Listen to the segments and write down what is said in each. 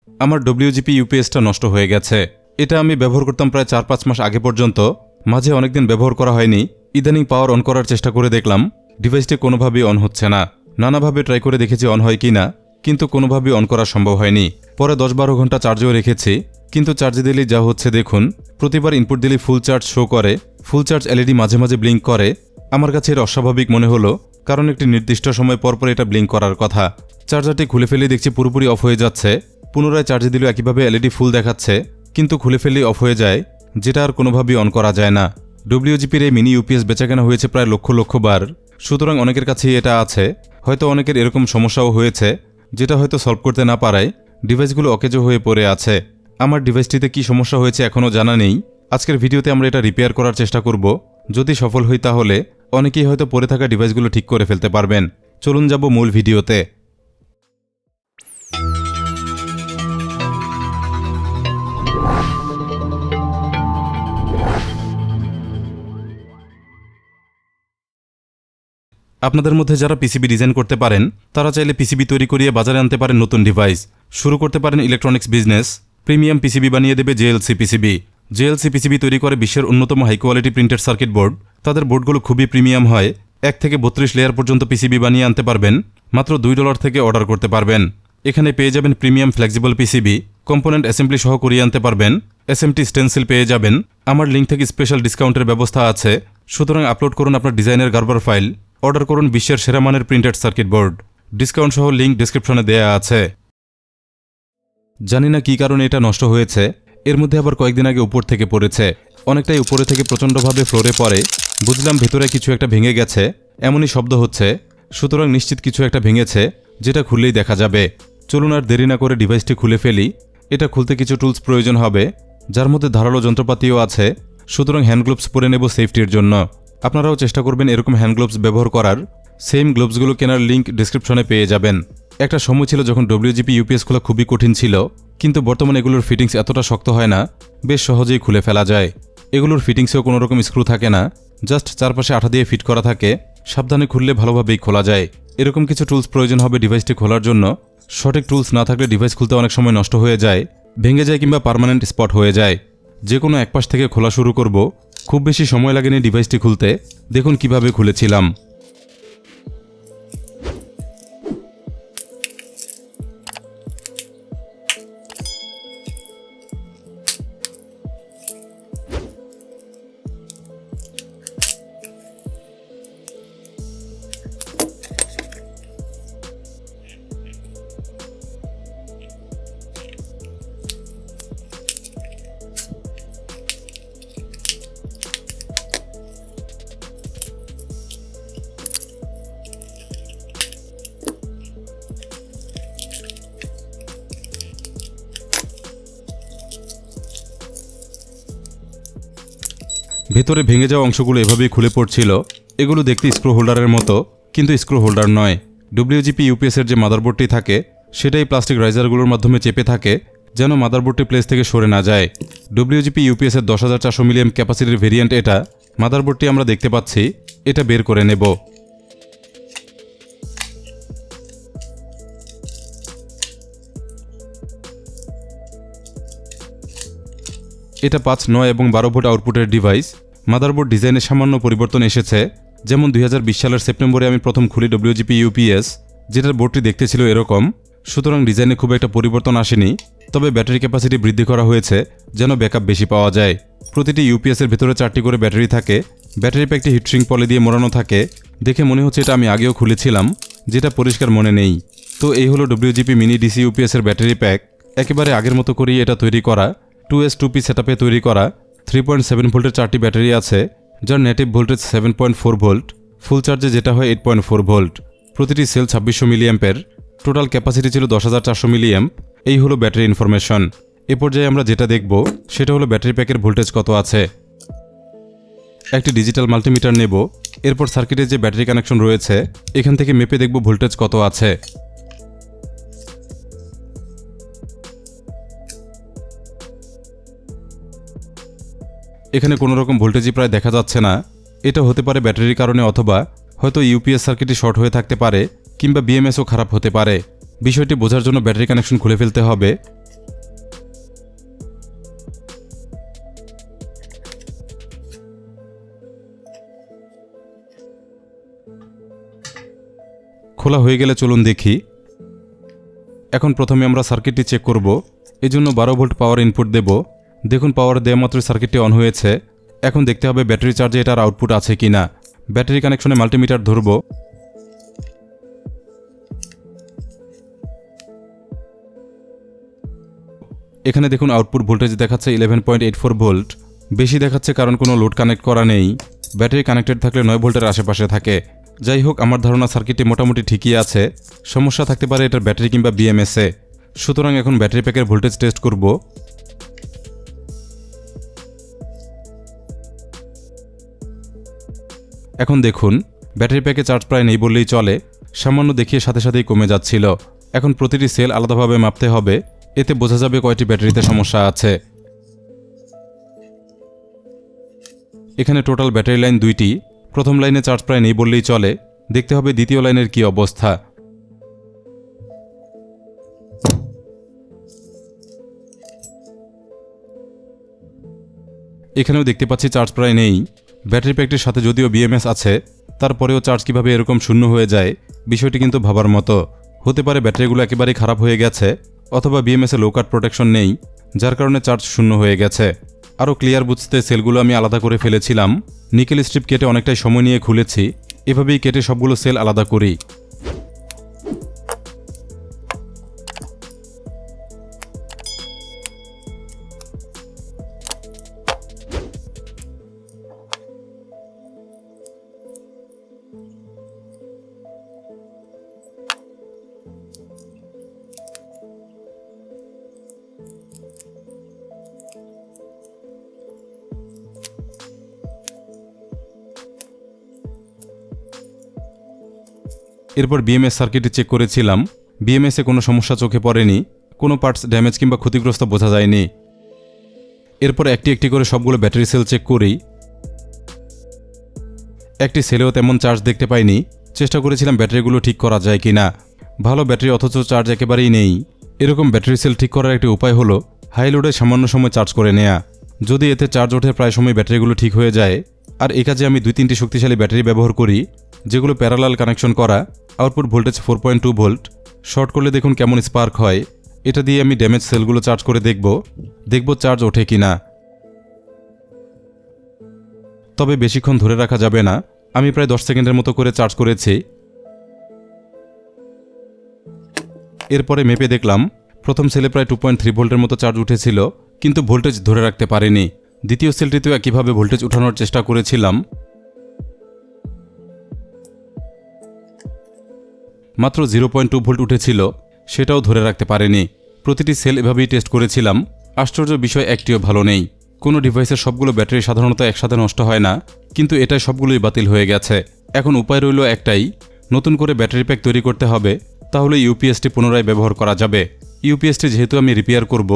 আমার ডব্লিউজিপি ইউপিএসটা নষ্ট হয়ে গেছে। এটা আমি ব্যবহার করতাম প্রায় 4-5 মাস আগে পর্যন্ত, মাঝে অনেকদিন ব্যবহার করা হয়নি। ইদানিং পাওয়ার অন করার চেষ্টা করে দেখলাম ডিভাইসটি কোনোভাবেই অন হচ্ছে না। নানাভাবে ট্রাই করে দেখেছি অন হয় কি না, কিন্তু কোনোভাবেই অন করা সম্ভব হয়নি। পরে 10-12 ঘন্টা চার্জেও রেখেছি, কিন্তু চার্জে দিলেই যা হচ্ছে দেখুন। প্রতিবার ইনপুট দিলেই ফুল চার্জ শো করে, ফুল চার্জ এলইডি মাঝে মাঝে ব্লিঙ্ক করে। আমার কাছে এটা অস্বাভাবিক মনে হলো, কারণ একটি নির্দিষ্ট সময় পরপর এটা ব্লিঙ্ক করার কথা। চার্জারটি খুলে ফেলে দেখছি পুরোপুরি অফ হয়ে যাচ্ছে। পুনরায় চার্জে দিলেও একইভাবে এলইডি ফুল দেখাচ্ছে, কিন্তু খুলে ফেললেই অফ হয়ে যায়, যেটা আর কোনোভাবেই অন করা যায় না। ডব্লিউজিপির এই মিনি ইউপিএস বেচাকেনা হয়েছে প্রায় লক্ষ লক্ষ বার, সুতরাং অনেকের কাছেই এটা আছে। হয়তো অনেকের এরকম সমস্যাও হয়েছে, যেটা হয়তো সলভ করতে না পারায় ডিভাইসগুলো অকেজো হয়ে পড়ে আছে। আমার ডিভাইসটিতে কি সমস্যা হয়েছে এখনও জানা নেই। আজকের ভিডিওতে আমরা এটা রিপেয়ার করার চেষ্টা করব। যদি সফল হই তাহলে অনেকেই হয়তো পড়ে থাকা ডিভাইসগুলো ঠিক করে ফেলতে পারবেন। চলুন যাব মূল ভিডিওতে। আপনাদের মধ্যে যারা পিসিবি ডিজাইন করতে পারেন, তারা চাইলে পিসিবি তৈরি করিয়ে বাজারে আনতে পারেন নতুন ডিভাইস। শুরু করতে পারেন ইলেকট্রনিক্স বিজনেস। প্রিমিয়াম পিসিবি বানিয়ে দেবে জেএলসি পিসিবি। জেএলসি পিসিবি তৈরি করে বিশ্বের অন্যতম high quality printed circuit board. তাদের বোর্ডগুলো খুবই প্রিমিয়াম হয়। 1 থেকে 32 লেয়ার পর্যন্ত পিসিবি বানিয়ে আনতে পারবেন। মাত্র $2 থেকে অর্ডার করতে পারবেন। এখানে পেয়ে যাবেন premium flexible PCB, component assembly সহ করিয়ে আনতে পারবেন। এসএমটি স্টেনসিল পেয়ে যাবেন। আমার লিঙ্ক থেকে স্পেশাল ডিসকাউন্টের ব্যবস্থা আছে, সুতরাং আপলোড করুন আপনার ডিজাইনের গার্বার ফাইল। অর্ডার করুন বিশ্বের সেরা মানের প্রিন্টেড সার্কিট বোর্ড। ডিসকাউন্ট সহ লিঙ্ক ডেসক্রিপশনে দেয়া আছে। জানি না কী কারণে এটা নষ্ট হয়েছে। এর মধ্যে আবার কয়েকদিন আগে উপর থেকে পড়েছে, অনেকটাই উপরে থেকে প্রচণ্ডভাবে ফ্লোরে পড়ে। বুঝলাম ভেতরে কিছু একটা ভেঙে গেছে, এমনই শব্দ হচ্ছে, সুতরাং নিশ্চিত কিছু একটা ভেঙেছে, যেটা খুললেই দেখা যাবে। চলুন আর দেরি না করে ডিভাইসটি খুলে ফেলি। এটা খুলতে কিছু টুলস প্রয়োজন হবে, যার মধ্যে ধারালো যন্ত্রপাতিও আছে, সুতরাং হ্যান্ড গ্লোভস পরে নেব সেফটির জন্য। আপনারাও চেষ্টা করবেন এরকম হ্যান্ড গ্লোভস ব্যবহার করার। সেম গ্লোভসগুলো কেনার লিঙ্ক ডিসক্রিপশনে পেয়ে যাবেন। একটা সময় ছিল যখন ডব্লিউজিপি ইউপিএস খোলা খুবই কঠিন ছিল, কিন্তু বর্তমানে এগুলোর ফিটিংস এতটা শক্ত হয় না, বেশ সহজেই খুলে ফেলা যায়। এগুলোর ফিটিংসেও কোনো রকম স্ক্রু থাকে না, জাস্ট চারপাশে আঠা দিয়ে ফিট করা থাকে। সাবধানে খুললে ভালোভাবেই খোলা যায়। এরকম কিছু টুলস প্রয়োজন হবে ডিভাইসটি খোলার জন্য। সঠিক টুলস না থাকলে ডিভাইস খুলতে অনেক সময় নষ্ট হয়ে যায়, ভেঙে যায় কিংবা পার্মানেন্ট স্পট হয়ে যায়। যে কোনো এক পাশ থেকে খোলা শুরু করব। খুব বেশি সময় লাগেনি ডিভাইসটি খুলতে। দেখুন কিভাবে খুলেছিলাম। ভেতরে ভেঙে যাওয়া অংশগুলো এভাবেই খুলে পড়ছিল। এগুলো দেখতে স্ক্রু হোল্ডারের মতো, কিন্তু স্ক্রু হোল্ডার নয়। ডব্লিউজিপি ইউপিএসের যে মাদারবোর্ডটি থাকে, সেটাই প্লাস্টিক রাইজারগুলোর মাধ্যমে চেপে থাকে, যেন মাদারবোর্ডটি প্লেস থেকে সরে না যায়। ডব্লিউজিপি ইউপিএসের 10400 মিলিঅ্যাম্প ক্যাপাসিটির ভেরিয়েন্ট এটা। মাদারবোর্ডটি আমরা দেখতে পাচ্ছি, এটা বের করে নেব। এটা 5, 9 এবং 12 ভোল্ট আউটপুটের ডিভাইস। মাদারবোর্ড ডিজাইনে সামান্য পরিবর্তন এসেছে। যেমন 2020 সালের সেপ্টেম্বরে আমি প্রথম খুলি ডব্লিউজিপি ইউপিএস, যেটার বোর্ডটি দেখতে ছিল এরকম, সুতরাং ডিজাইনে খুব একটা পরিবর্তন আসেনি। তবে ব্যাটারি ক্যাপাসিটি বৃদ্ধি করা হয়েছে, যেন ব্যাকআপ বেশি পাওয়া যায়। প্রতিটি ইউপিএসের ভেতরে 4টি করে ব্যাটারি থাকে। ব্যাটারি প্যাকটি হিটশিং পলি দিয়ে মোড়ানো থাকে। দেখে মনে হচ্ছে এটা আমি আগেও খুলেছিলাম, যেটা পরিষ্কার মনে নেই। তো এই হলো ডব্লিউজিপি মিনি ডিসি ইউপিএসের ব্যাটারি প্যাক। একেবারে আগের মতো করেই এটা তৈরি করা। 2S2P সেটআপে তৈরি করা। 3.7 ভোল্টের 4টি ব্যাটারি আছে, যার নেটিভ ভোল্টেজ 7.4 ভোল্ট। ফুল চার্জে যেটা হয় 8.4 ভোল্ট। প্রতিটি সেল 2600 মিলিঅ্যাম্পের। টোটাল ক্যাপাসিটি ছিল 10400 মিলিঅ্যাম্প। এই হলো ব্যাটারি ইনফরমেশন। এ পর্যায়ে আমরা যেটা দেখব সেটা হলো ব্যাটারি প্যাকের ভোল্টেজ কত আছে। একটি ডিজিটাল মাল্টিমিটার নেব। এরপর সার্কিটের যে ব্যাটারি কানেকশন রয়েছে, এখান থেকে মেপে দেখব ভোল্টেজ কত আছে। এখানে কোনো রকম ভোল্টেজই প্রায় দেখা যাচ্ছে না। এটা হতে পারে ব্যাটারির কারণে, অথবা হয়তো ইউপিএস সার্কিটটি শর্ট হয়ে থাকতে পারে, কিংবা বিএমএসও খারাপ হতে পারে। বিষয়টি বোঝার জন্য ব্যাটারি কানেকশন খুলে ফেলতে হবে। খোলা হয়ে গেলে চলুন দেখি। এখন প্রথমে আমরা সার্কিটটি চেক করব। এজন্য 12 ভোল্ট পাওয়ার ইনপুট দেব। দেখুন পাওয়ার দেওয়া মাত্র সার্কিটটি অন হয়েছে। এখন দেখতে হবে ব্যাটারি চার্জে এটার আউটপুট আছে কিনা। ব্যাটারি কানেকশনে মাল্টিমিটার ধরব। এখানে দেখুন আউটপুট ভোল্টেজ দেখাচ্ছে 11.84 ভোল্ট। বেশি দেখাচ্ছে কারণ কোনো লোড কানেক্ট করা নেই। ব্যাটারি কানেক্টেড থাকলে 9 ভোল্টের আশেপাশে থাকে। যাই হোক, আমার ধারণা সার্কিটটি মোটামুটি ঠিকই আছে। সমস্যা থাকতে পারে এটার ব্যাটারি কিংবা বিএমএসে। সুতরাং এখন ব্যাটারি প্যাকের ভোল্টেজ টেস্ট করব। এখন দেখুন ব্যাটারি প্যাকে চার্জ প্রায় নেই বললেই চলে। সামান্য দেখিয়ে সাথে সাথেই কমে যাচ্ছিল। এখন প্রতিটি সেল আলাদাভাবে মাপতে হবে। এতে বোঝা যাবে কয়টি ব্যাটারিতে সমস্যা আছে। এখানে টোটাল ব্যাটারি লাইন 2টি। প্রথম লাইনে চার্জ প্রায় নেই বললেই চলে। দেখতে হবে দ্বিতীয় লাইনের কি অবস্থা। এখানেও দেখতে পাচ্ছি চার্জ প্রায় নেই। ব্যাটারি প্যাকটির সাথে যদিও বিএমএস আছে, তারপরেও চার্জ কিভাবে এরকম শূন্য হয়ে যায় বিষয়টি কিন্তু ভাবার মতো। হতে পারে ব্যাটারিগুলো একেবারেই খারাপ হয়ে গেছে, অথবা বিএমএসে লো কাট প্রোটেকশন নেই, যার কারণে চার্জ শূন্য হয়ে গেছে। আরও ক্লিয়ার বুঝতে সেলগুলো আমি আলাদা করে ফেলেছিলাম। নিকেল স্ট্রিপ কেটে অনেকটাই সময় নিয়ে খুলেছি। এভাবেই কেটে সবগুলো সেল আলাদা করি। এরপর বিএমএস সার্কিটে চেক করেছিলাম। বিএমএসে কোনো সমস্যা চোখে পড়েনি। কোনো পার্টস ড্যামেজ কিংবা ক্ষতিগ্রস্ত বোঝা যায়নি। এরপর একটি একটি করে সবগুলো ব্যাটারি সেল চেক করি। একটি সেলেও তেমন চার্জ দেখতে পাইনি। চেষ্টা করেছিলাম ব্যাটারিগুলো ঠিক করা যায় কিনা। ভালো ব্যাটারি অথচ চার্জ একেবারেই নেই। এরকম ব্যাটারি সেল ঠিক করার একটি উপায় হলো হাই লোডে সামান্য সময় চার্জ করে নেয়া। যদি এতে চার্জ ওঠে প্রায় সময় ব্যাটারিগুলো ঠিক হয়ে যায়। আর এই কাজে আমি 2-3টি শক্তিশালী ব্যাটারি ব্যবহার করি, যেগুলো প্যারালাল কানেকশন করা। Output voltage 4.2 volt. শর্ট করলে দেখুন কেমন স্পার্ক হয়। এটা দিয়ে আমি ড্যামেজ সেলগুলো চার্জ করে দেখব চার্জ ওঠে কিনা। তবে বেশিক্ষণ ধরে রাখা যাবে না। আমি প্রায় 10 সেকেন্ডের মতো করে চার্জ করেছি। এরপরে মেপে দেখলাম প্রথম সেলে প্রায় 2.3 ভোল্টের মতো চার্জ উঠেছিল, কিন্তু ভোল্টেজ ধরে রাখতে পারিনি। দ্বিতীয় সেলটিতেও একইভাবে ভোল্টেজ উঠানোর চেষ্টা করেছিলাম। মাত্র 0.2 ভোল্ট উঠেছিল, সেটাও ধরে রাখতে পারেনি। প্রতিটি সেল এভাবেই টেস্ট করেছিলাম। আশ্চর্য বিষয় একটিও ভালো নেই। কোনো ডিভাইসের সবগুলো ব্যাটারি সাধারণত একসাথে নষ্ট হয় না, কিন্তু এটাই সবগুলোই বাতিল হয়ে গেছে। এখন উপায় রইল একটাই, নতুন করে ব্যাটারি প্যাক তৈরি করতে হবে। তাহলে ইউপিএসটি পুনরায় ব্যবহার করা যাবে। ইউপিএসটি যেহেতু আমি রিপেয়ার করব,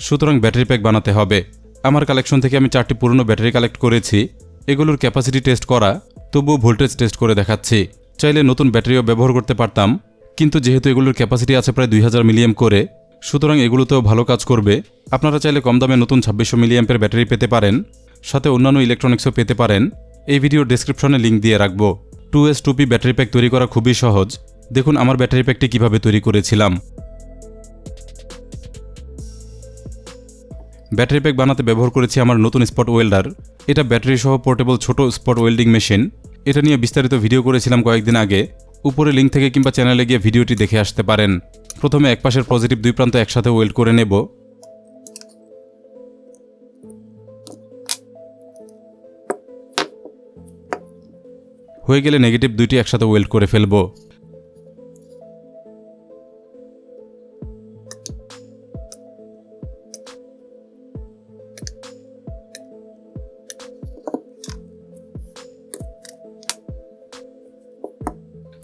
সুতরাং ব্যাটারি প্যাক বানাতে হবে। আমার কালেকশন থেকে আমি 4টি পুরনো ব্যাটারি কালেক্ট করেছি। এগুলোর ক্যাপাসিটি টেস্ট করা, তবুও ভোল্টেজ টেস্ট করে দেখাচ্ছি। চাইলে নতুন ব্যাটারিও ব্যবহার করতে পারতাম, কিন্তু যেহেতু এগুলোর ক্যাপাসিটি আছে প্রায় 2000 মিলিঅ্যাম্প করে, সুতরাং এগুলোতেও ভালো কাজ করবে। আপনারা চাইলে কম দামে নতুন 2600 মিলিঅ্যাম্পের ব্যাটারি পেতে পারেন। সাথে অন্যান্য ইলেকট্রনিক্সও পেতে পারেন। এই ভিডিওর ডেসক্রিপশনে লিঙ্ক দিয়ে রাখবো। 2S2P ব্যাটারি প্যাক তৈরি করা খুবই সহজ। দেখুন আমার ব্যাটারি প্যাকটি কিভাবে তৈরি করেছিলাম। ব্যাটারি প্যাক বানাতে ব্যবহার করেছি আমার নতুন স্পট ওয়েল্ডার। এটা ব্যাটারি সহ পোর্টেবল ছোট স্পট ওয়েল্ডিং মেশিন। এটা নিয়ে বিস্তারিত ভিডিও করেছিলাম কয়েকদিন আগে। উপরে লিঙ্ক থেকে কিংবা চ্যানেলে গিয়ে ভিডিওটি দেখে আসতে পারেন। প্রথমে একপাশের পজিটিভ 2 প্রান্ত একসাথে ওয়েল্ড করে নেব। হয়ে গেলে নেগেটিভ 2টি একসাথে ওয়েল্ড করে ফেলব।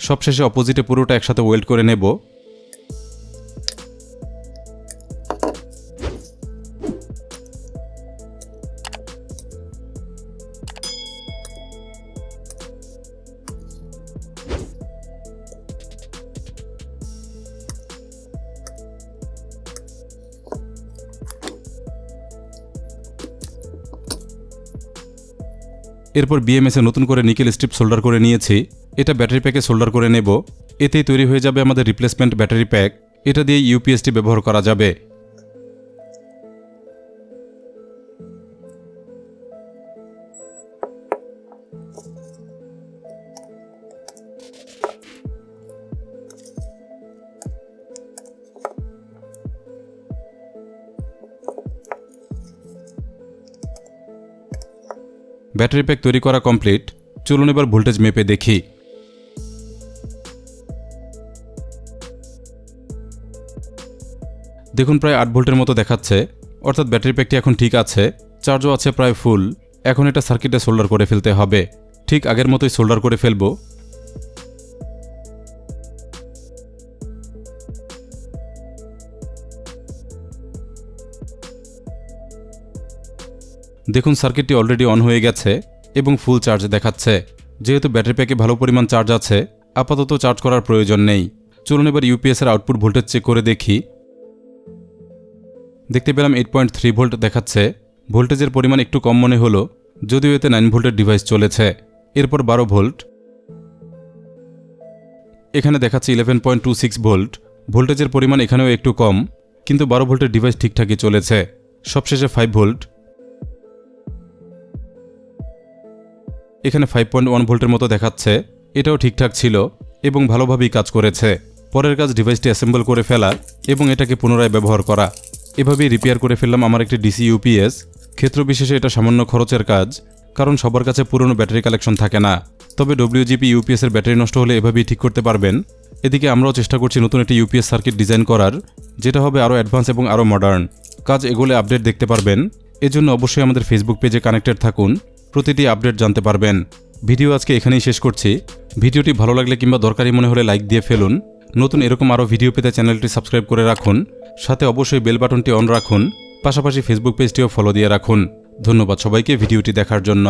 সবশেষে অপোজিটে পুরোটা একসাথে ওয়েল্ড করে নেব। এরপর বিএমএসে নতুন করে নিকেল স্ট্রিপ সোল্ডার করে নিয়েছি। এটা ব্যাটারি প্যাকে সোল্ডার করে নেব। এতেই তৈরি হয়ে যাবে আমাদের রিপ্লেসমেন্ট ব্যাটারি প্যাক। এটা দিয়ে ইউপিএসটি ব্যবহার করা যাবে। ব্যাটারি প্যাক তৈরি করা কমপ্লিট। চলুন এবার ভোল্টেজ মেপে দেখি। দেখুন প্রায় 8 ভোল্টের মতো দেখাচ্ছে, অর্থাৎ ব্যাটারি প্যাকটি এখন ঠিক আছে। চার্জও আছে প্রায় ফুল। এখন এটা সার্কিটে সোল্ডার করে ফেলতে হবে। ঠিক আগের মতোই সোল্ডার করে ফেলব। দেখুন সার্কিটটি অলরেডি অন হয়ে গেছে এবং ফুল চার্জ দেখাচ্ছে। যেহেতু ব্যাটারি প্যাকে ভালো পরিমাণ চার্জ আছে, আপাতত চার্জ করার প্রয়োজন নেই। চলুন এবার ইউপিএসের আউটপুট ভোল্টেজ চেক করে দেখি। দেখতে পেলাম 8.3 ভোল্ট দেখাচ্ছে। ভোল্টেজের পরিমাণ একটু কম মনে হলো, যদিও এতে 9 ভোল্টের ডিভাইস চলেছে। এরপর 12 ভোল্ট। এখানে দেখাচ্ছে 11.26 ভোল্ট। ভোল্টেজের পরিমাণ এখানেও একটু কম, কিন্তু 12 ভোল্টের ডিভাইস ঠিকঠাকই চলেছে। সবশেষে 5 ভোল্ট। এখানে 5.1 ভোল্টের মতো দেখাচ্ছে। এটাও ঠিকঠাক ছিল এবং ভালোভাবেই কাজ করেছে। পরের কাজ ডিভাইসটি অ্যাসেম্বল করে ফেলা এবং এটাকে পুনরায় ব্যবহার করা। এভাবেই রিপেয়ার করে ফেললাম আমার একটি ডিসি ইউপিএস। ক্ষেত্র বিশেষে এটা সামান্য খরচের কাজ, কারণ সবার কাছে পুরনো ব্যাটারি কালেকশন থাকে না। তবে ডব্লিউজিপি ইউপিএসের ব্যাটারি নষ্ট হলে এভাবেই ঠিক করতে পারবেন। এদিকে আমরাও চেষ্টা করছি নতুন একটি ইউপিএস সার্কিট ডিজাইন করার, যেটা হবে আরও অ্যাডভান্স এবং আরও মডার্ন। কাজ এগোলে আপডেট দেখতে পারবেন। এজন্য অবশ্যই আমাদের ফেসবুক পেজে কানেক্টেড থাকুন, প্রতিটি আপডেট জানতে পারবেন। ভিডিও আজকে এখানেই শেষ করছি। ভিডিওটি ভালো লাগলে কিংবা দরকারি মনে হলে লাইক দিয়ে ফেলুন। নতুন এরকম আরও ভিডিও পেতে চ্যানেলটি সাবস্ক্রাইব করে রাখুন। সাথে অবশ্যই বেল বাটনটি অন রাখুন। পাশাপাশি ফেসবুক পেজটিও ফলো দিয়ে রাখুন। ধন্যবাদ সবাইকে ভিডিওটি দেখার জন্য।